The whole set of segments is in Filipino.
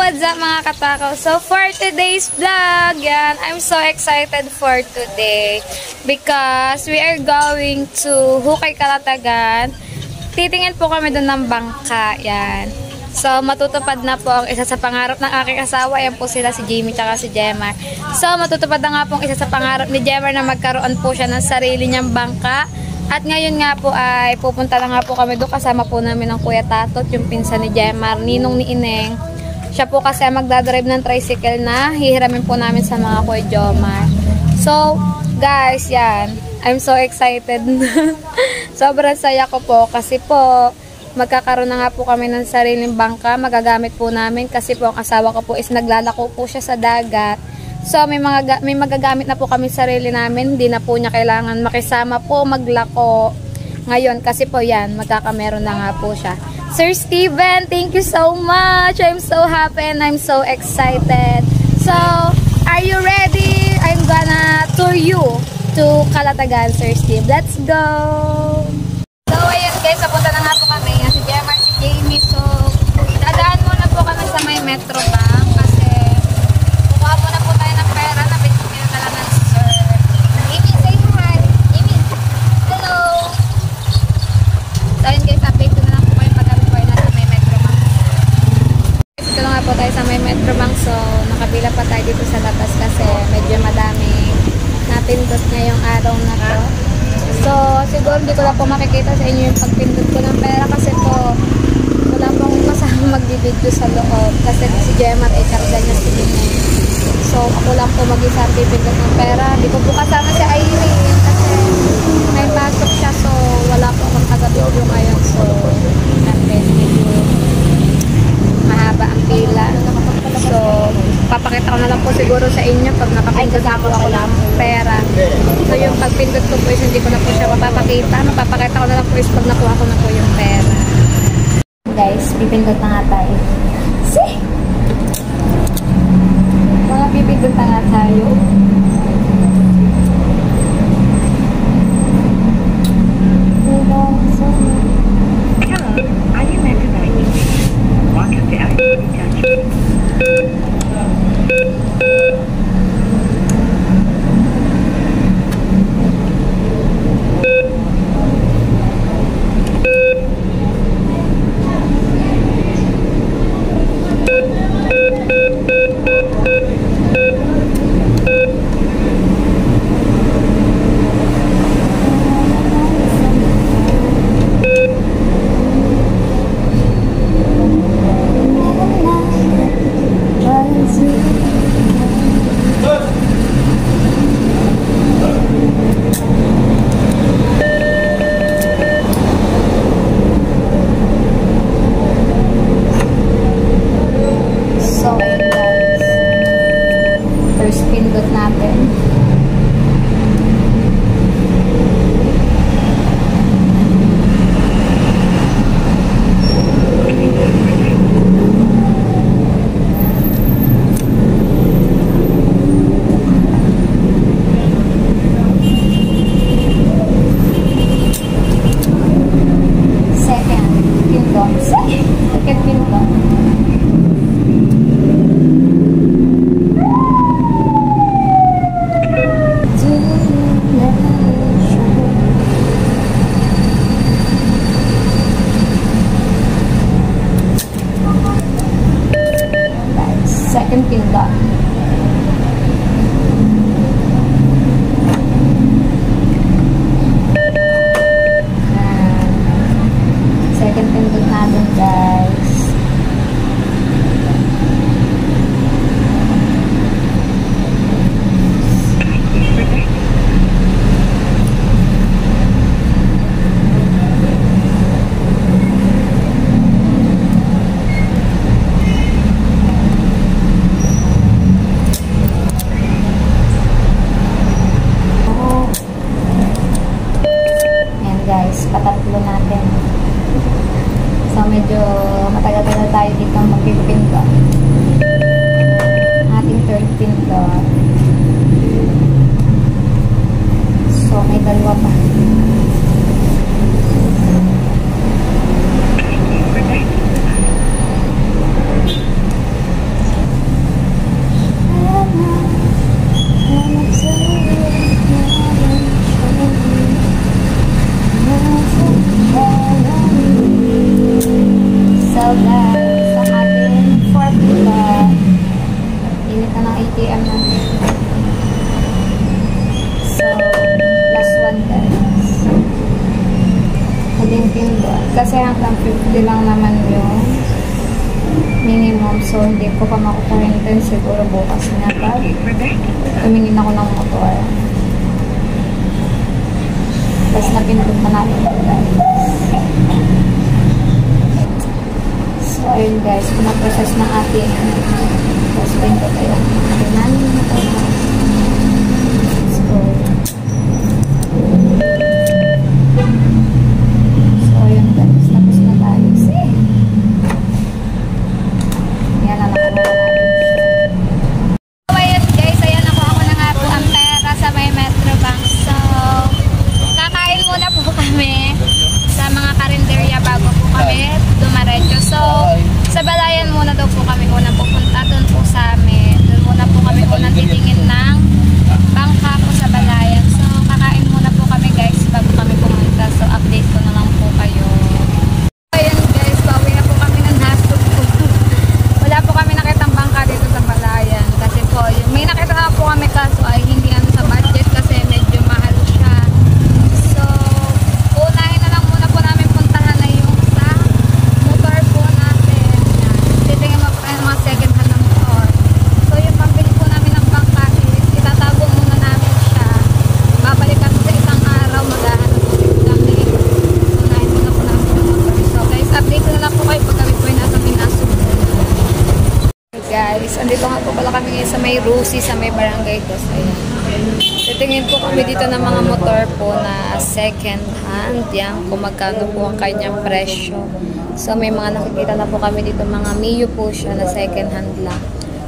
what's up mga katakaw? So, for today's vlog, yan, I'm so excited for today because we are going to Hukay, Calatagan. Titingin po kami doon ng bangka, yan. So, matutupad na po ang isa sa pangarap ng aking asawa. Yan po sila, si Jamie tsaka si Jemar. So, matutupad na nga po ang isa sa pangarap ni Jemar na magkaroon po siya ng sarili niyang bangka. At ngayon nga po ay pupunta na nga po kami doon. Kasama po namin ang Kuya Tatot, yung pinsan ni Jemar, ninong ni Ineng. Siya po kasi magdadrive ng tricycle na hihiramin po namin sa mga Kuya Jomar. So, guys, yan. I'm so excited. Sobrang saya ko po kasi po magkakaroon na nga po kami ng sariling bangka. Magagamit po namin kasi po ang asawa ko po is naglalako po siya sa dagat. So, may magagamit na po kami sarili namin. Hindi na po niya kailangan makisama po maglako ngayon. Kasi po yan, magkakameron na nga po siya. Sir Steven, thank you so much. I'm so happy and I'm so excited. So, are you ready? I'm gonna tour you to Calatagan, Sir Steve. Let's go! So, ayan guys, papunta na nga po kami. Si Jemar, si Jamie. So, dadaan muna po kami sa may Metro Bank. Kasi, kukuha muna po tayo ng pera na pinagkailangan si Sir. Amy, say hi. Amy, hello. So, ayun guys, update ko na lang po kayo pag kami po ay nasa may Metro Bank. Ito na nga po tayo sa may Metro Bank. So, nakabila pa tayo dito sa labas kasi medyo madaming napindot niya yung araw na to. So, siguro hindi ko lang po makikita sa inyo yung pagpindot ko ng pera kasi po wala po akong kasama mag-video sa loob kasi si Jemar ay karga niya si Ineng. So, ako lang po mag-isa ang pipindot ng pera. Hindi ko po kasama si Irene kasi may pasok siya. So, wala po akong taga-video ngayon. So, medyo mahaba ang pila. So, papakita ko na lang po siguro sa inyo pag nakapindot ako ng pera. So, yung pagpindot ko po is hindi ko na po siya mapapakita. Mapapakita ko na lang po is pag nakuha ko na po yung pera. Guys, pipindot na nga tayo. See? Mga pipindot na nga tayo. Hello, are you recognizing me? Welcome to Activity Touch. Second pindot. Second pindot natin guys. So, hindi ko pa makukuhintin. Siguro bukas na pag tumingin ako ng motor. Tapos napindot na natin ito, guys. So, ayun guys. Pinaprocess na ating tapos pindot tayo. Tingnan mo ito. Let's go. So, ayun guys. Tapos na tayo. See? Yan na nakuha natin siya. So, ayun guys. Ayan nakuha ko na nga po ang pera sa may Metro Bank. So, kakain muna po kami sa mga karinderya bago po kami dumaretso. So, sa Balayan muna daw po kami unang pupunta. Doon po sa amin. Doon muna po kami unang titingin ng bangka po sa Balayan. So, kakain muna po kami guys bago kami pumunta. So, update ko na lang po kayo. Ayan guys, bawi na po kami ng hasog po. Wala po kami nakitang bangka dito sa Balayan. Kasi po, may nakita na po kami kaso ay hindi ano sa budget kasi medyo mahal siya. So, unahin na lang muna po namin puntahan na yung sa motor po natin. Yan. Titingin mo po tayo ng mga second hand na motor. So, yung pambili po namin ng bangka is itatago muna namin siya. Babalik kami sa isang araw, maghahanap po din kami. So, unahin muna po namin yung motor. So, guys, update ko na lang po kayo pag kami po yung nasa Pinasog. Guys, andito nga po pala kami ngayon sa may Rusi, sa may Barangay Dos. Ayan. Titingin po kami dito ng mga motor po na second hand. Yan, kung magkano po ang kanyang presyo. So, may mga nakikita na po kami dito. Mga Mio po siya na second hand lang.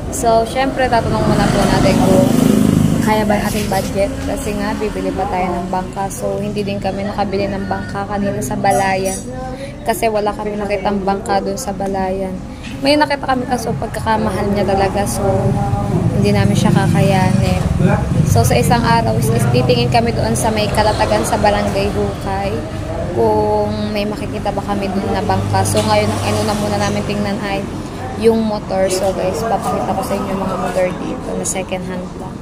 So, syempre, tatanong muna po natin kung kaya ba yung ating budget. Kasi nga, bibili pa tayo ng bangka. So, hindi din kami nakabili ng bangka kanina sa Balayan. Kasi wala kami nakitang bangka doon sa Balayan. May nakita kami kaso pagkakamahal niya talaga. So, hindi namin siya kakayanin. So, sa isang araw is titingin kami doon sa may Kalatagan sa Barangay Hukay. Kung may makikita ba kami doon na bangka. So, ngayon, ang inuna muna namin tingnan ay yung motor. So, guys, papakita ko sa inyo mga motor dito na second hand lang.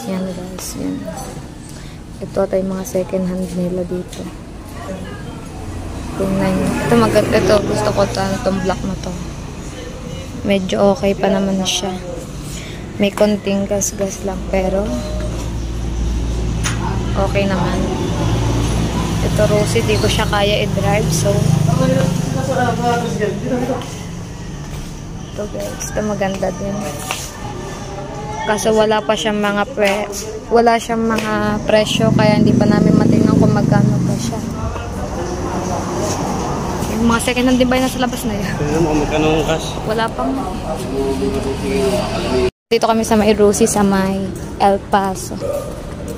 Yan, guys. Yan. Ito tayo mga second hand nila dito. Tingnan nyo. Ito, gusto ko itong black na to. Medyo okay pa naman siya. May konting gas-gas lang, pero okay naman. Ito, Rosie, di ko siya kaya i-drive, so ito guys, ito maganda din. Kaso wala pa siyang mga presyo, kaya hindi pa namin matingnan kung magkano pa siya. Yung mga second hand, di ba nasa labas na yan? Wala pang. Dito kami sa may Rosie, sa may El Paso.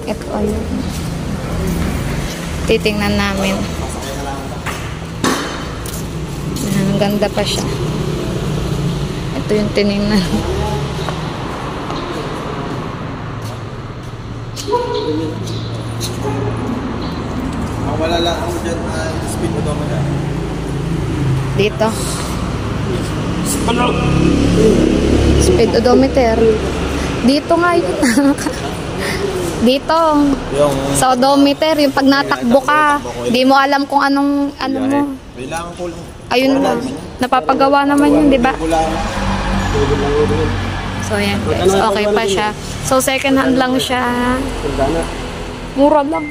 Ito ayun. Titingnan namin. Ang ganda pa siya. Ito yung tinignan. Wala lang ako dyan speed odometer. Dito. Speed odometer. Dito nga yun. Dito. Yung Sa odometer, yung pag natakbo ka, di mo alam kung anong ano mo. kailangan ko lang. Ayun lang. Napapagawa naman yun, di ba? So, yan guys. Okay pa siya. So, second hand lang siya. Mura lang.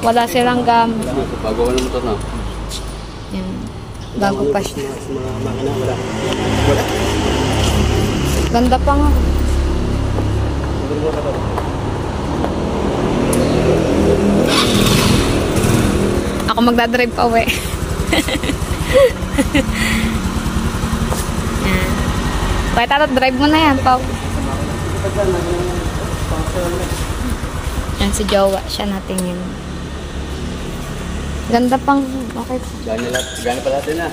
Wala silang gamit. Pagawa ng motor na. Yan. Bago pa siya. Ganda pa nga. Ako magdadrive pa uwi. Yan. Kaya tatot, drive mo na yan, Pao. Yan si Jowa, siya natingin. Ganda pang, okay. Gana pa natin na.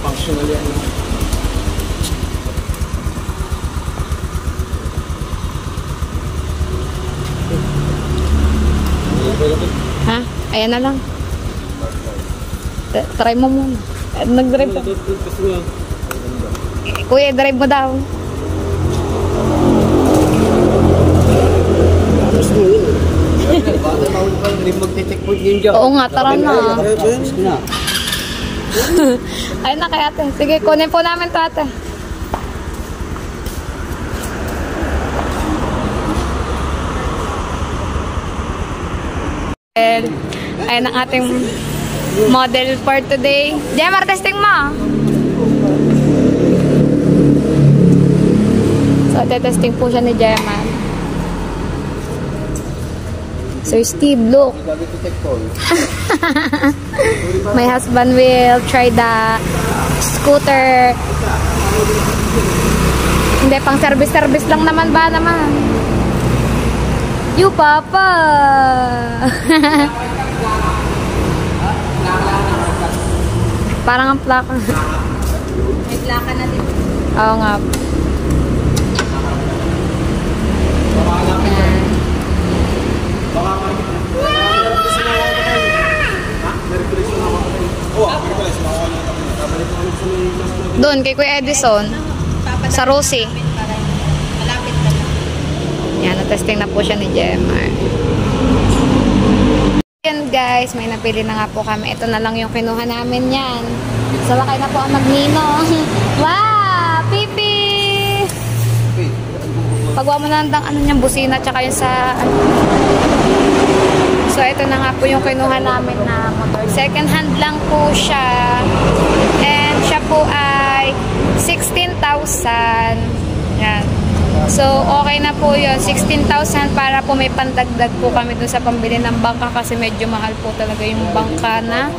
Functional yan. Ha? Ayan na lang. Try mo muna. Nag-drive ka. Kuya, drive mo daw. Hindi magtitikpod yun dyan. Oo nga, tara na. Na. Ayun na kay ate. Sige, kunin po namin to ate. Ayun ang ating model for today. Jemar, testing mo. So, testing po siya ni Jemar. Sir Steve, look. My husband will try the scooter. Hindi, pang service-service lang naman ba naman? You, Papa! Parang ang plaka. May plaka na din. Oo nga. Ayan. Doon, kay Kuya Edison. Sa Rosie. Malapit na lang. Yan, na-testing na po siya ni Jemar. Yan guys, may napili na nga po kami. Ito na lang yung kinuha namin yan. So, wakay na po ang magninong. Wow! Pipi! Pagwa mo na lang ano niyang busina, tsaka yung sa... So, ito na nga po yung kinuha namin na motor. Second hand lang po siya. And siya po ay 16,000. Yan. So, okay na po yun. 16,000 para po may pandagdag po kami dun sa pambili ng bangka kasi medyo mahal po talaga yung bangka na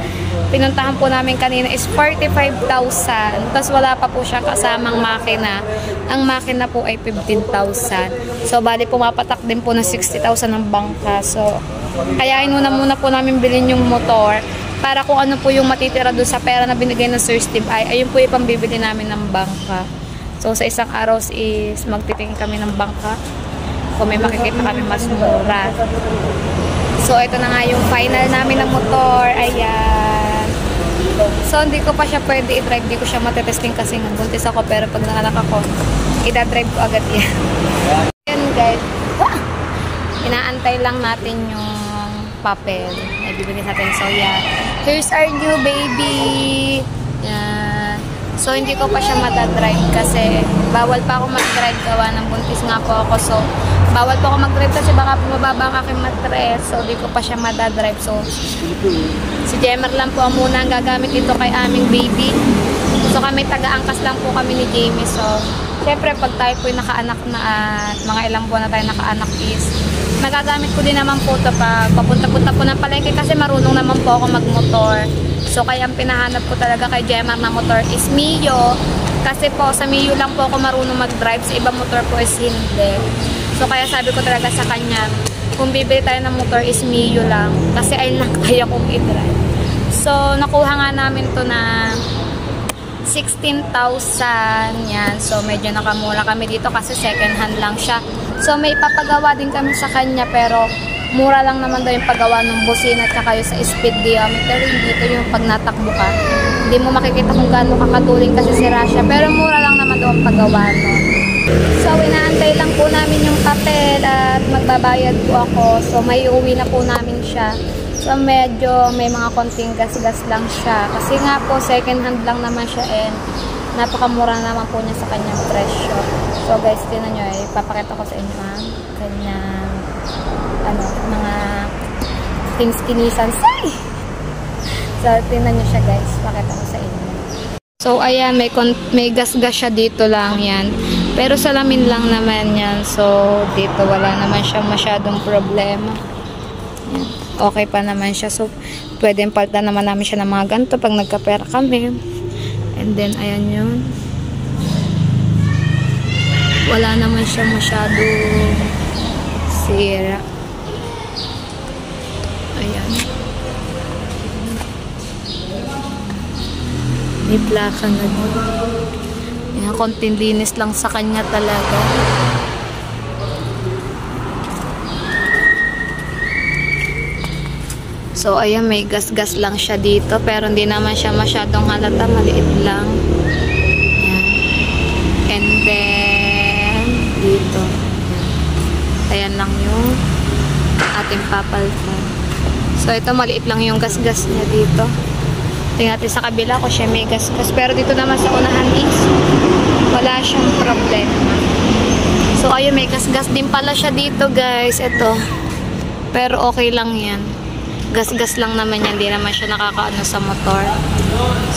pinuntahan po namin kanina is 45,000. Tapos wala pa po siya kasamang makina. Ang makina po ay 15,000. So, bali pumapatak din po ng 60,000 ng bangka. So, kaya inuna muna po namin bilhin yung motor para kung ano po yung matitira doon sa pera na binigay ng Sir Steve ay ayun po yung pambibili namin ng bangka. So, sa isang araw is magtitingin kami ng bangka kung may makikita kami mas mura. So, ito na nga yung final namin ng motor. Ayan. So, hindi ko pa siya pwede i-drive. Hindi ko siya matetesting kasi buntis ako. Pero pag nanganak ako, ida-drive ko agad yan. Ayan guys. Inaantay lang natin yung papel na ibibigay sa atin. So, yeah. Here's our new baby. Yan. So, hindi ko pa siya matadrive kasi bawal pa ako mag-drive gawa ng buntis nga po ako. So, bawal pa ako mag-drive kasi baka mababa ang aking matres. So, hindi ko pa siya matadrive. So, si Jemar lang po ang muna ang gagamit ito kay aming baby. So, kami taga-angkas lang po kami ni Jamie. So, syempre, pag tayo po yung nakaanak na at mga ilang buwan na tayo nakaanak is magagamit ko din naman po ito pag papunta-punta po ng palengke kasi marunong naman po ako magmotor. So, kaya ang pinahanap ko talaga kay Jemar na motor is Mio. Kasi po, sa Mio lang po ako marunong mag-drive. Sa ibang motor po is hindi. So, kaya sabi ko talaga sa kanya, kung bibili tayo ng motor is Mio lang. Kasi ayun lang kaya kong i-drive. So, nakuha nga namin to na 16,000. Yan. So, medyo nakamura kami dito kasi second hand lang siya. So, may papagawa din kami sa kanya pero mura lang naman daw yung paggawa ng busina at saka yung sa speed diameter. Dito yung pag natakbo ka. Hindi mo makikita kung gaano kakatuling kasi sira siya. Pero mura lang naman daw ang paggawa nun. So, inaantay lang po namin yung papel at magbabayad po ako. So, may uwi na po namin siya. So, medyo may mga konting gas-gas lang siya. Kasi nga po, second hand lang naman siya and napakamura naman po niya sa kanyang presyo. So, guys, tinan nyo eh. Papakita ko sa inyo ang kanyang mga things kinisan. Say! So, tinan nyo siya, guys. Pakita ko sa inyo. So, ayan, may gas-gas siya dito lang yan. Pero salamin lang naman yan. So, dito wala naman siya masyadong problema. Yan. Okay pa naman siya. So, pwedeng paltan naman namin siya ng mga ganito pag nagkapera kami. And then, ayan yun. Wala naman siya masyadong sira. Ayan. May plaka na din. Ayan, konting linis lang sa kanya talaga. So, ayan, may gas-gas lang siya dito. Pero hindi naman siya masyadong halata. Maliit lang. Ayan. And then, dito. Ayan lang yung ating papaltan. So, ito maliit lang yung gas-gas niya dito. Tingnan natin sa kabila ko siya may gas-gas. Pero dito naman sa unahan is wala siyang problema. So, ayun, may gas-gas din pala siya dito, guys. Ito. Pero okay lang yan. Gas-gas lang naman yan. Hindi naman siya nakakaano sa motor.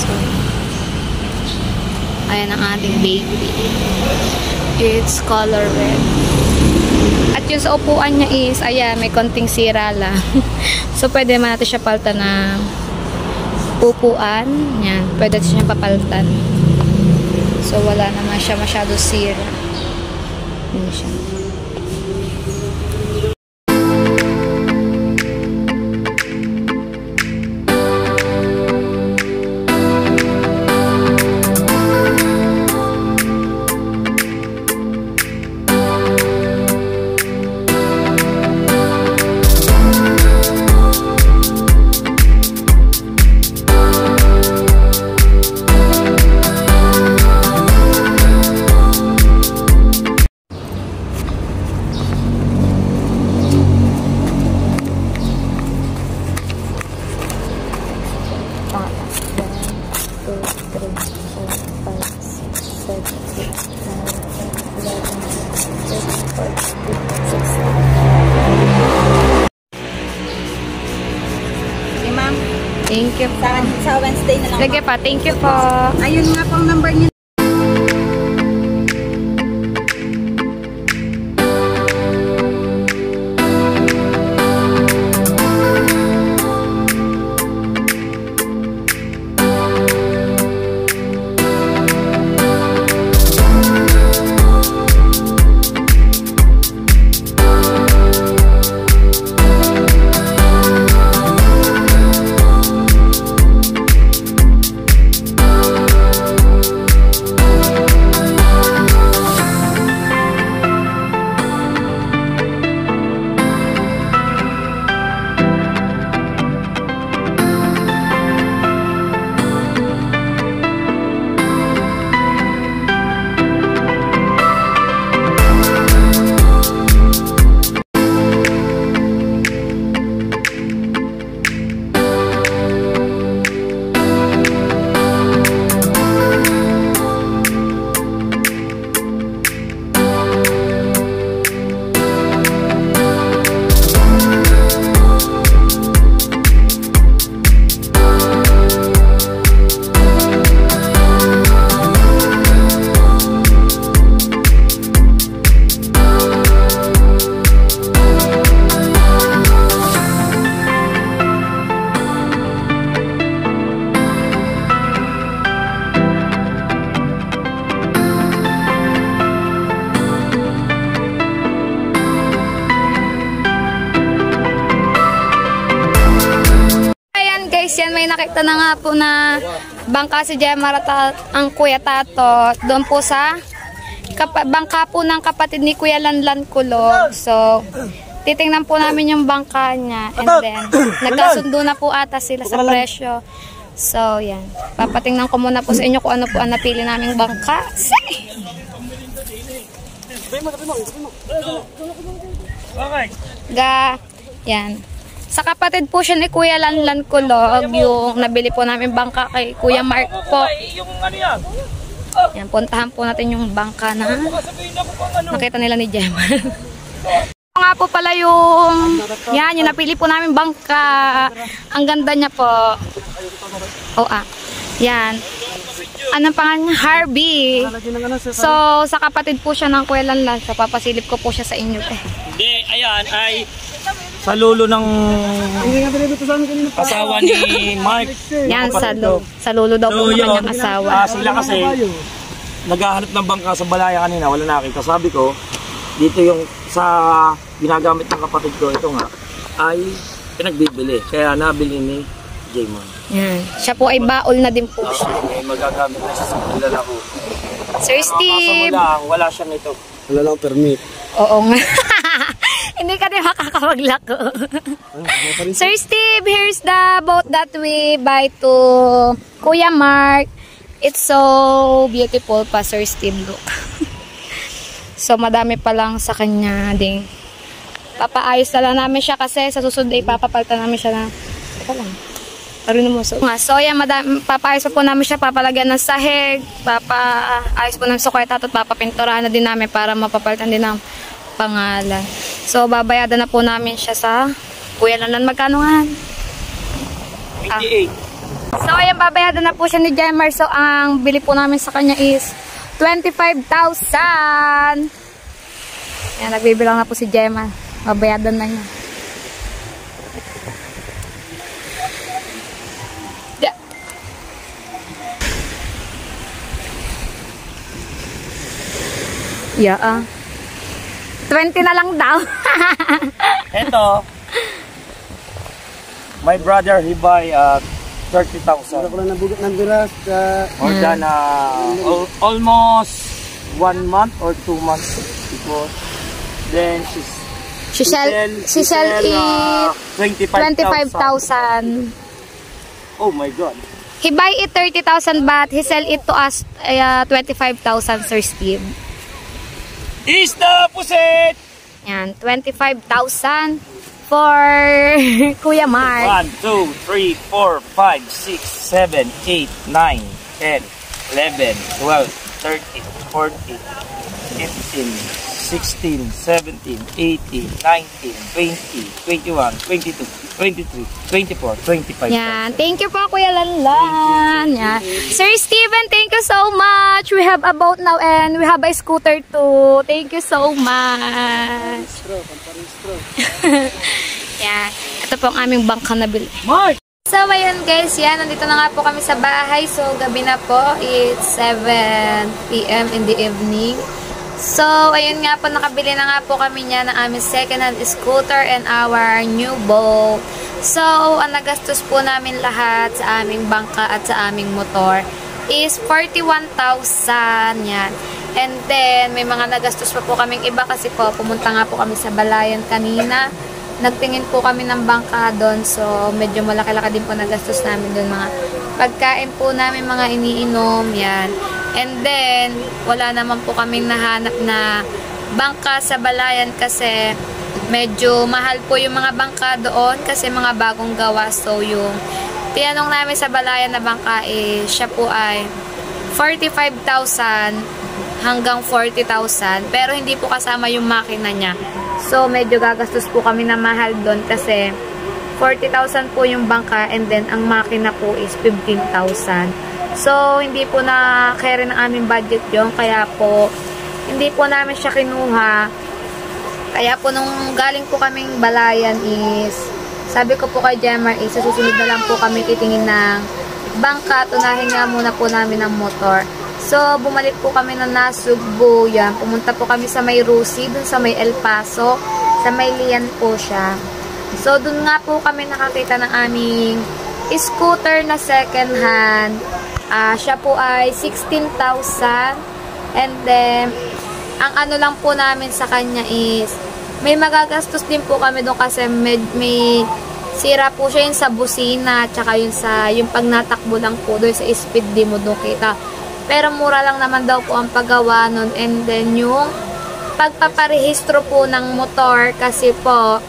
So, ayan ang ating baby. It's color red. At yung sa upuan niya is, ayan, may konting sira lang. So, pwede naman natin siya paltan ng upuan. Yan, pwede natin siya papaltan. So, wala naman siya masyado sira. Yan siya. Ma'am, Thank you po. sa Wednesday na lang. Sige pa, thank you po. Ayun nga pong number niyo. Yan, may nakita na nga po na bangka si Gemma at ang Kuya Tato doon po sa bangka po ng kapatid ni Kuya Lanlan Kulog. So, titingnan po namin yung bangka niya and then nagkasundo na po ata sila sa presyo. So, yan. Papatingnan ko muna po sa inyo kung ano po ang napili naming bangka. Yan. Sa kapatid po siya ni Kuya Lanlan Kulog, yung nabili po namin bangka kay Kuya Mark po. Yan, puntahan po natin yung bangka na nakita nila ni Gemma. Nga po pala yung, yan, yung napili po namin bangka. Ang ganda niya po. Yan. Anong pangalan niya? Harvey. So, sa kapatid po siya ng Kuya Lanlan. So, papasilip ko po siya sa inyo. Hindi, ayan, ay sa lolo ng asawa ni Mark. Yan, sa lolo daw po ng kanyang asawa. Sila kasi naghahanap ng bangka sa Balaya kanina, wala nakita. Sabi ko, dito yung sa ginagamit ng kapatid ko, ito nga, ay pinagbibili. Kaya nabili ni Jaymon. Yan. Siya po ay baol na din po siya. Ay magagamit na siya sa kilala ko. Sir Steve! Wala siya nito. Wala lang permit. Oo nga. Hindi ka din makakapaglako. Sir Steve, here's the boat that we buy to Kuya Mark. It's so beautiful pa, Sir Steve. Look. So, madami pa lang sa kanya ding Papaayos na lang namin siya kasi sa susunod ay papapalitan namin siya na. Ito lang. So yan, papaayos pa po namin siya, papalagyan ng sahig, papaayos po ng sukweta at papapinturahan na din namin para mapapalitan din ng pangalan. So babayadan na po namin siya sa Kuya Lanlan. Magkano nga? 88. So ayan, babayadan na po siya ni Jemar. So ang bili po namin sa kanya is 25,000. Ayan, nagbibilang na po si Jemar. Babayadan na niya. Yeah. 20 na lang daw. Ito, my brother, he buy 30,000. Ako lang nabugat ng biras. More than almost 1 month or 2 months before. Then She sell it 25,000. Oh my God. He buy it 30,000 but he sell it to us 25,000, Sir Steve. Is the puset! Yan, 25,000 for Kuya Mark. 1, 2, 3, 4, 5, 6, 7, 8, 9, 10, 11, 12, 13, 14, 15, 16, 17, 18, 19, 20, 21, 22, 23, 24, 25. Yan, thank you po Kuya Lanlan. Yan. Sir Steven, thank you so much. We have a boat now and we have a scooter too. Thank you so much. Yan, ito po ang aming bangka na bili. Mark! So, ayun guys, yan, nandito na nga po kami sa bahay. So, gabi na po. It's 7 PM in the evening. So, ayun nga po, nakabili na nga po kami niya ng aming second-hand scooter and our new boat. So, ang nagastos po namin lahat sa aming bangka at sa aming motor is 41,000 yan. And then, may mga nagastos pa po kaming iba kasi po, pumunta nga po kami sa Balayan kanina. Nagtingin po kami ng bangka doon. So, medyo malaki-laki din po nagastos namin doon. Mga pagkain po namin, mga iniinom, yan. And then, wala naman po kaming nahanap na bangka sa Balayan kasi medyo mahal po yung mga bangka doon kasi mga bagong gawa. So, yung tinanong namin sa Balayan na bangka siya po ay 45,000 hanggang 40,000 pero hindi po kasama yung makina niya. So, medyo gagastos po kami na mahal doon kasi 40,000 po yung bangka and then ang makina po is 15,000. So, hindi po na carry ng aming budget yung kaya po, hindi po namin siya kinuha. Kaya po, nung galing po kaming Balayan is, sabi ko po kay Jemar is, sa susunod na lang po kami titingin ng bangka. Tunahin nga muna po namin ng motor. So, bumalik po kami ng Nasugbu. Yan, pumunta po kami sa may Rusi, dun sa may El Paso. Sa may Lian po siya. So, dun nga po kami nakakita ng aming scooter na second hand. Siya po ay 16,000 and then ang ano lang po namin sa kanya is may magagastos din po kami doon kasi may sira po siya yung sa busina tsaka yung pag natakbo lang po doon sa speed di mo doon kita. Pero mura lang naman daw po ang paggawa nun and then yung pagpaparehistro po ng motor kasi po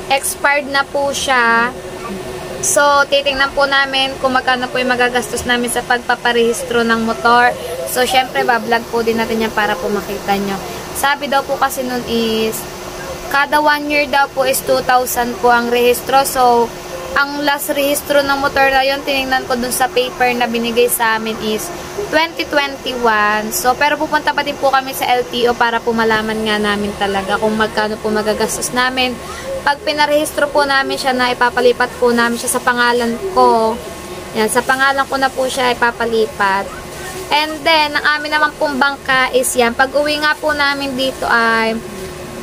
expired na po siya. So, titingnan po namin kung magkano po yung magagastos namin sa pagpaparehistro ng motor. So, syempre, bablog po din natin yan para po makita nyo. Sabi daw po kasi nun is, kada 1 year daw po is 2,000 po ang rehistro. So, ang last rehistro ng motor na yun, tinignan ko dun sa paper na binigay sa amin is 2021. So, pero pupunta pa din po kami sa LTO para po malaman nga namin talaga kung magkano po magagastos namin. Pag pinarehistro po namin siya na ipapalipat po namin siya sa pangalan ko. Yan, sa pangalan ko na po siya ipapalipat. And then, ang amin naman pong bangka is yan. Pag uwi nga po namin dito ay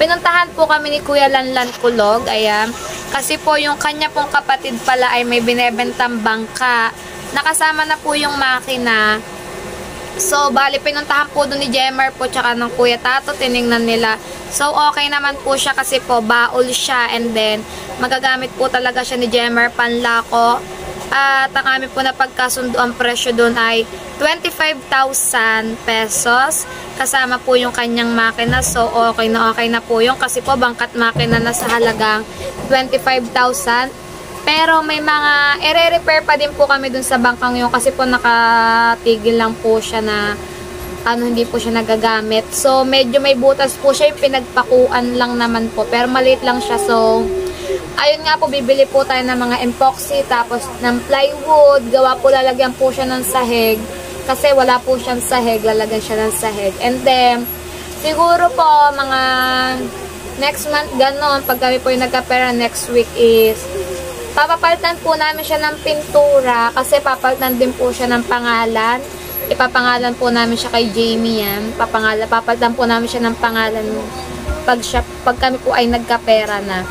pinuntahan po kami ni Kuya Lanlan Kulog. Ayan. Kasi po yung kanya pong kapatid pala ay may binebentang bangka. Nakasama na po yung makina. So, bali, pinuntahan po doon ni Jemar po tsaka ng Kuya Tato, tiningnan nila. So, okay naman po siya kasi po, baol siya and then, magagamit po talaga siya ni Jemar panlako. At ang amin po na pagkasundo ang presyo doon ay 25,000 pesos. Kasama po yung kanyang makina. So, okay na po yung kasi po bangkat makina na sa halagang 25,000. Pero may mga ire-repair pa din po kami dun sa bangkang yun kasi po nakatigil lang po siya na hindi po siya nagagamit. So, medyo may butas po siya. Yung pinagpakuan lang naman po. Pero maliit lang siya. So, ayun nga po, bibili po tayo ng mga epoxy, tapos ng plywood, gawa po, lalagyan po siya ng sahig, kasi wala po siyang sahig, lalagyan siya ng sahig. And then, siguro po, mga next month, ganon, pag kami po yung nagkapera next week is, papapalitan po namin siya ng pintura, kasi papalitan din po siya ng pangalan. Ipapangalan po namin siya kay Jamie yan. Papalitan po namin siya ng pangalan pag kami po ay nagkapera na.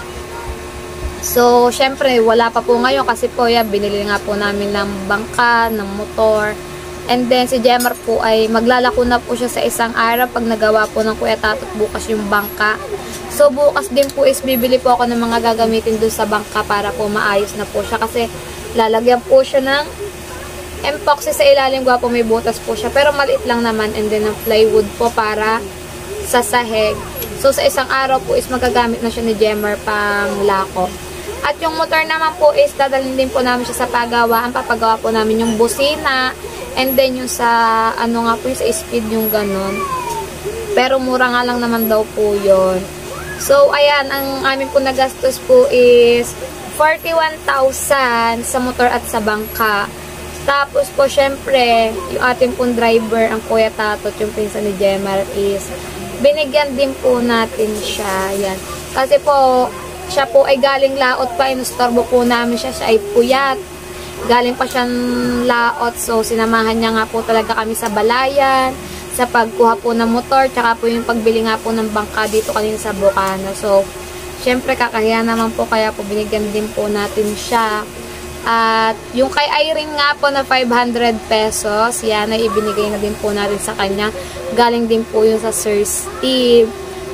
So, syempre, wala pa po ngayon kasi po yan, binili nga po namin ng bangka, ng motor. And then, si Jemar po ay maglalako na po siya sa isang araw pag nagawa po ng Kuya Tatot bukas yung bangka. So, bukas din po is bibili po ako ng mga gagamitin dun sa bangka para po maayos na po siya. Kasi, lalagyan po siya ng epoxy sa ilalim, po may butas po siya. Pero maliit lang naman. And then, ng plywood po para sa sahig. So, sa isang araw po is magagamit na siya ni Jemar pang lako. At yung motor naman po is dadalhin din po namin siya sa pagawaan. Papagawa po namin yung busina. And then yung sa, nga po yung sa speed yung ganon. Pero mura nga lang naman daw po yun. So, ayan, ang amin po nagastos po is 41,000 sa motor at sa bangka. Tapos po, syempre, yung ating pong driver, ang Kuya Tatot, yung pinsan ni Jemar is, binigyan din po natin siya. Yan. Kasi po, siya po ay galing laot pa, inustorbo po namin siya ay puyat. Galing pa siyang laot, so sinamahan niya nga po talaga kami sa balayan, sa pagkuha po ng motor, tsaka po yung pagbili nga po ng bangka dito kanina sa Bukana. So, syempre kakahiya naman po, kaya po binigyan din po natin siya. At yung kay Irene nga po na 500 pesos, yan ay ibinigay na din po natin sa kanya. Galing din po yun sa Sir Steve.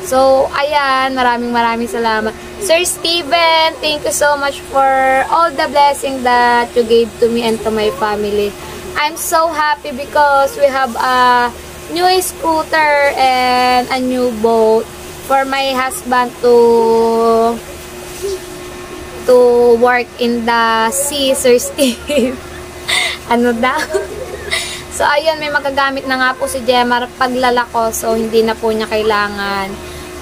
So, ayan, maraming salamat. Sir Steven, thank you so much for all the blessing that you gave to me and to my family. I'm so happy because we have a new scooter and a new boat for my husband to work in the sea, Sir Steve. Ano daw? So, ayun, may magagamit na nga po si Jemar paglalako. So, hindi na po niya kailangan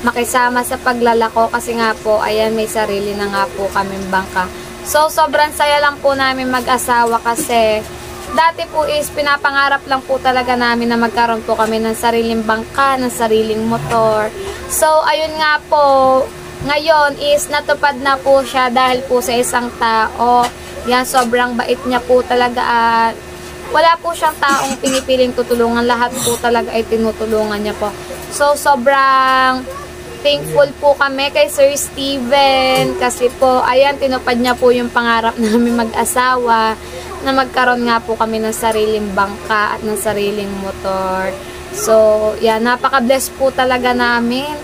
makisama sa paglalako kasi nga po, ayan, may sarili na nga po kaming bangka. So, sobrang saya lang po namin mag-asawa kasi dati po is pinapangarap lang po talaga namin na magkaroon po kami ng sariling bangka, ng sariling motor. So, ayun nga po, ngayon is natupad na po siya dahil po sa isang tao. Yan, sobrang bait niya po talaga at wala po siyang taong pinipiling tutulungan. Lahat po talaga ay tinutulungan niya po. So, sobrang thankful po kami kay Sir Steven kasi po, ayan, tinupad niya po yung pangarap namin mag-asawa na magkaroon nga po kami ng sariling bangka at ng sariling motor. So, yan, napaka-bless po talaga namin.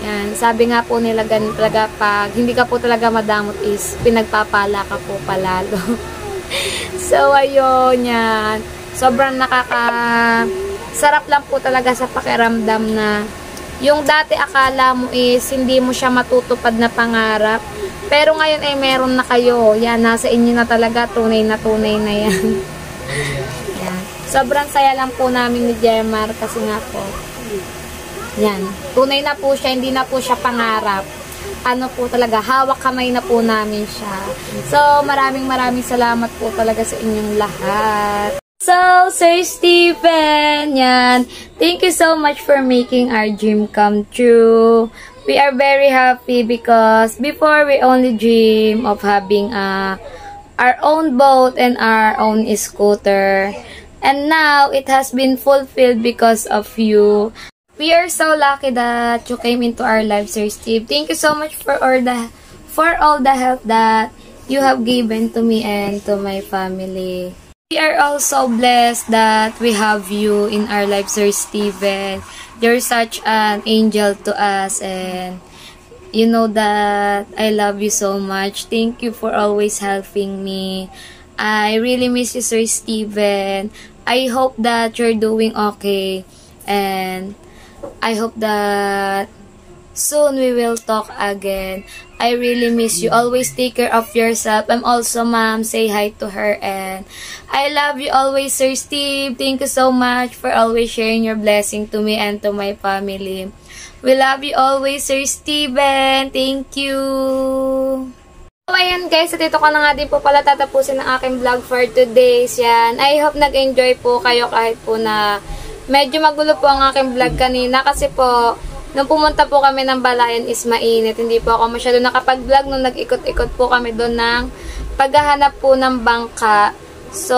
Yan, sabi nga po nila ganun talaga, pag hindi ka po talaga madamot is pinagpapala ka po palalo. So, ayun, yan. Sobrang sarap lang po talaga sa pakiramdam na yung dati akala mo is hindi mo siya matutupad na pangarap. Pero ngayon ay meron na kayo. Yan, nasa inyo na talaga. Tunay na yan. Yan. Sobrang saya lang po namin ni Jemar kasi nga po. Yan. Tunay na po siya. Hindi na po siya pangarap. Ano po talaga, hawak kamay na po namin siya. So, maraming salamat po talaga sa inyong lahat. So, Sir Stephen, yan. Thank you so much for making our dream come true. We are very happy because before we only dream of having our own boat and our own scooter. And now, it has been fulfilled because of you. We are so lucky that you came into our lives, Sir Steve. Thank you so much for all the help that you have given to me and to my family. We are also blessed that we have you in our lives, Sir Steven. You're such an angel to us and you know that I love you so much. Thank you for always helping me. I really miss you, Sir Steven. I hope that you're doing okay. And I hope that soon we will talk again. I really miss you. Always take care of yourself. I'm also mom. Say hi to her. And I love you always, Sir Steve. Thank you so much for always sharing your blessing to me and to my family. We love you always, Sir Steven. Thank you. So, ayan guys, at ito ko na nga din po pala tatapusin ang aking vlog for today's. Yan. I hope nag-enjoy po kayo kahit po na medyo magulo po ang aking vlog kanina kasi po, nung pumunta po kami ng Balayan is mainit. Hindi po ako masyado nakapag-vlog nung nag-ikot-ikot po kami doon ng paghahanap po ng bangka. So,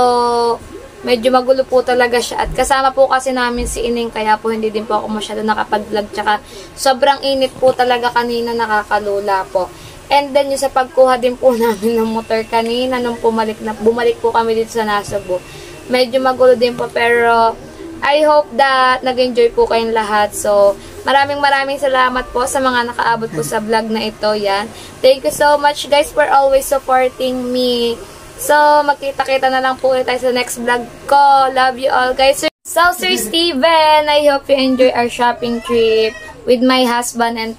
medyo magulo po talaga siya. At kasama po kasi namin si Ining kaya po hindi din po ako masyado nakapag-vlog. Tsaka sobrang init po talaga kanina, nakakalula po. And then yung sa pagkuha din po namin ng motor kanina nung bumalik po kami dito sa Nasugbu. Medyo magulo din po pero I hope that nag-enjoy po kayong lahat. So, maraming salamat po sa mga nakaabot po sa vlog na ito. Yan. Thank you so much guys for always supporting me. So, magkita-kita na lang po ulit tayo sa next vlog ko. Love you all guys. So, Sir Steven, I hope you enjoy our shopping trip with my husband and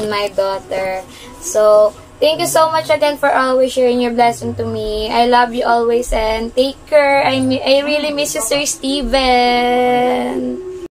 my daughter. So, thank you so much again for always sharing your blessing to me. I love you always and take care. I really miss you, Sir Steven.